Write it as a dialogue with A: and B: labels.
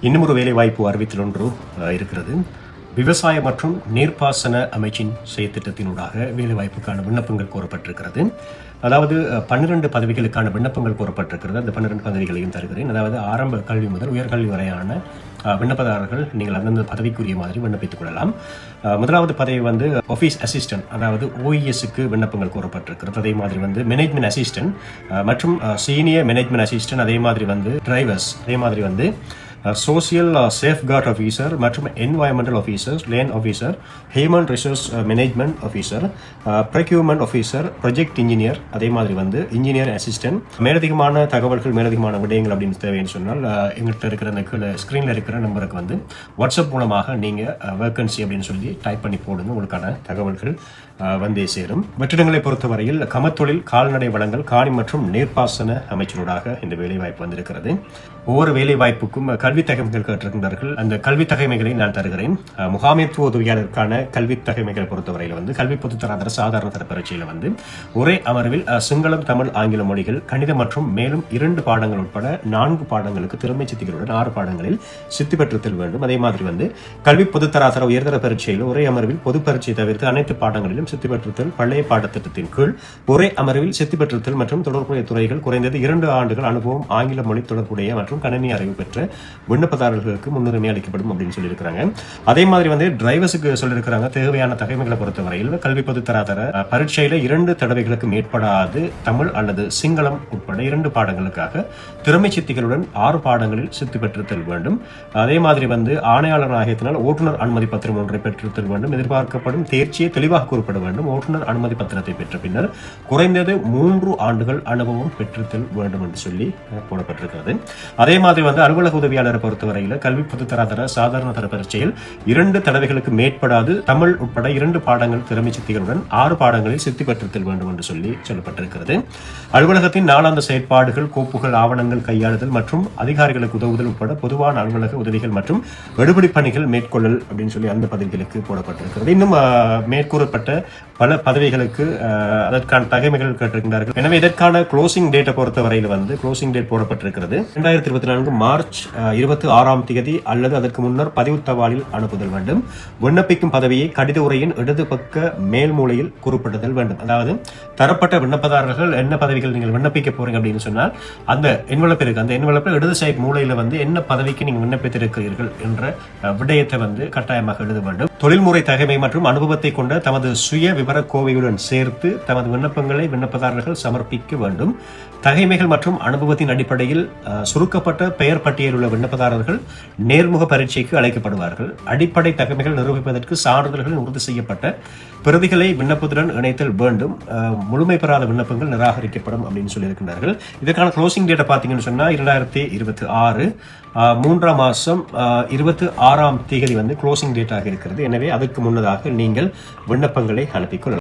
A: இன்னும் ஒரு வேலைவாய்ப்பு அறிவித்தல் ஒன்று இருக்கிறது. விவசாய மற்றும் நீர்ப்பாசன அமைச்சின் செயற்திட்டத்தினூடாக வேலைவாய்ப்புக்கான விண்ணப்பங்கள் கோரப்பட்டிருக்கிறது. அதாவது 12 பதவிகளுக்கான விண்ணப்பங்கள் கோரப்பட்டிருக்கிறது. அந்த 12 பதவிகளையும் தருகிறேன். அதாவது ஆரம்ப கல்வி முதல் உயர்கல்வி வரையான விண்ணப்பதாரர்கள் நீங்கள் அந்தந்த பதவிக்குரிய மாதிரி விண்ணப்பித்துக் கொள்ளலாம். முதலாவது பதவி ஆஃபீஸ் அசிஸ்டன்ட், அதாவது ஓஇஎஸ்க்கு விண்ணப்பங்கள் கோரப்பட்டிருக்கிறது. அதே மாதிரி மேனேஜ்மெண்ட் அசிஸ்டன்ட் மற்றும் சீனியர் மேனேஜ்மெண்ட் அசிஸ்டன்ட், அதே மாதிரி டிரைவர்ஸ், அதே மாதிரி சோசியல் சேஃப்கார்ட் ஆஃபீஸர் மற்றும் environmental officer, land officer, human resource management officer, procurement officer, project engineer, அதே மாதிரி இன்ஜினியர் அசிஸ்டன்ட். மேலதிகமான தகவல்கள், மேலதிகமான விடயங்கள் அப்படின்னு தேவைன்னு சொன்னால் எங்கள்கிட்ட இருக்கிற அந்த ஸ்க்ரீனில் இருக்கிற நம்பருக்கு வாட்ஸ்அப் மூலமாக நீங்கள் வேக்கன்சி அப்படின்னு சொல்லி டைப் பண்ணி போடுங்க. உங்களுக்கான தகவல்கள் வந்தே சேரும். வெற்றிடங்களை பொறுத்தவரையில் கமத்தொழில், கால்நடை வளங்கள், காணி மற்றும் நீர்ப்பாசன அமைச்சரோடாக இந்த வேலைவாய்ப்பு வந்திருக்கிறது. ஒவ்வொரு வேலைவாய்ப்புக்கும் கல்வி தகமைகள் கேட்டிருக்கிறார்கள். அந்த கல்வி தகமைகளை நான் தருகிறேன். முகாமைத்துவ உதவியாளருக்கான கல்வி தகமைகளை பொறுத்தவரையில் கல்வி பொதுத்தராதர சாதாரண தர பரீட்சையில் ஒரே அமர்வில் சிங்களம், தமிழ், ஆங்கில மொழிகள், கணிதம் மற்றும் மேலும் 2 பாடங்கள் உட்பட 4 பாடங்களுக்கு திறமை சித்திகளுடன் 6 பாடங்களில் சித்தி பெற்றுத்தல் வேண்டும். அதே மாதிரி கல்வி பொதுத்தராதர உயர்தர பரீட்சையில் ஒரே அமர்வில் பொது பரீட்சை தவிர்த்து அனைத்து பாடங்களிலும் சித்தி பெற்றுத்தல் பழைய பாடத்திட்டத்தின் கீழ் ஒரே அமர்வில் சித்தி பெற்றுத்தல் மற்றும் தொடர்புடைய துறைகள் குறைந்தது 2 ஆண்டுகள் அனுபவம் ஆங்கில மொழி தொடர்புடைய மற்றும் கணினி அறிவு பெற்ற விண்ணப்பதாரர்களுக்கு முன்னுரிமை அளிக்கப்படும் அப்படின்னு சொல்லியிருக்கிறாங்க. அதே மாதிரி டிரைவர்ஸுக்கு சொல்லியிருக்கிறாங்க. தேவையான தகவல்களை பொறுத்தவரையில் கல்வி பொதுத்தராதர பரீட்சையில 2 தடவைகளுக்கு மேற்படாது தமிழ் அல்லது சிங்களம் உட்பட 2 பாடங்களுக்காக திறமை சித்திகளுடன் 6 பாடங்களில் சித்தி பெற்றுத்தல் வேண்டும். அதே மாதிரி ஆணையாளர் ஆகியத்தினால் ஓட்டுநர் அனுமதி பத்திரம் ஒன்றை பெற்றுத்தல் வேண்டும். எதிர்பார்க்கப்படும் தேர்ச்சியை தெளிவாக கூறப்பட வேண்டும். ஓட்டுநர் அனுமதி பத்திரத்தை பெற்ற பின்னர் குறைந்தது 3 ஆண்டுகள் அனுபவம் பெற்றுத்தல் வேண்டும் என்று சொல்லி போடப்பட்டிருக்கிறது. அதே மாதிரி அலுவலக உதவியாளரை பொறுத்தவரையில் கல்வி பொதுத்தராதர சாதாரண தர பரீட்சையில் 2 தடவைகளுக்கு மேற்படாது தமிழ் உட்பட 2 பாடங்கள் திறமை சித்திகளுடன் 6 பாடங்களில் சித்தி பெற்றுத்தல் வேண்டும் என்று சொல்லி சொல்லப்பட்டிருக்கிறது. அலுவலகத்தின் நாளாந்த செயற்பாடுகள், கோப்புகள், ஆவணங்கள் கையாளுதல் மற்றும் அதிகாரிகளுக்கு உதவுதல் உட்பட பொதுவான அலுவலக உதவிகள் மற்றும் எடுபடி பணிகள் மேற்கொள்ளல் அப்படின்னு சொல்லி அந்த பதவிகளுக்கு போடப்பட்டிருக்கிறது. இன்னும் மேற்கூறப்பட்ட பல பதவிகளுக்கு அதற்கான தகமைகள் கேட்டிருக்கிறார்கள். எனவே இதற்கான க்ளோசிங் டேட்டை பொறுத்தவரையில் க்ளோசிங் டேட் போடப்பட்டிருக்கிறது 2024 மார்ச் 26ஆம் தேதி அல்லது அதற்கு முன்னர் பதிவு தபாலில் அனுப்புதல் வேண்டும். விண்ணப்பிக்கும் பதவியை கடித உரையின் இடது பக்க மேல் மூலையில் குறிப்பிடுதல் வேண்டும். அதாவது தரப்பட்ட விண்ணப்பதாரர்கள் என்ன பதவிகள் நீங்கள் விண்ணப்பிக்க போறீங்க அப்படின்னு சொன்னால் அந்த என்வலப் இருக்கு. அந்த என்வலப்பில் இடது சைட் மூலையில் என்ன பதவிக்கு நீங்கள் விண்ணப்பித்திருக்கிறீர்கள் என்ற விடயத்தை கட்டாயமாக எழுத வேண்டும். தொழில்முறை தகமை மற்றும் அனுபவத்தை கொண்ட தமது சுய விவர கோவையுடன் சேர்த்து தமது விண்ணப்பங்களை விண்ணப்பதாரர்கள் சமர்ப்பிக்க வேண்டும். தகைமைகள் மற்றும் அனுபவத்தின் அடிப்படையில் சுருக்கப்பட்ட பெயர் பட்டியலில் உள்ள விண்ணப்பதாரர்கள் நேர்முக பரீட்சைக்கு அழைக்கப்படுவார்கள். அடிப்படை தகமைகள் நிரூபிப்பதற்கு சான்றிதழ்கள் உறுதி செய்யப்பட்ட பிரதிகளை விண்ணப்பத்துடன் இணைத்தல் வேண்டும். முழுமை பெறாத விண்ணப்பங்கள் நிராகரிக்கப்படும் அப்படின்னு சொல்லியிருக்கிறார்கள். இதற்கான க்ளோசிங் டேட்டை பார்த்தீங்கன்னு சொன்னா 2026 3ஆம் மாதம் 26ஆம் தேதி க்ளோசிங் டேட்டாக இருக்கிறது. எனவே அதற்கு முன்னதாக நீங்கள் விண்ணப்பங்களை அனுப்பிக்கொள்ளலாம்.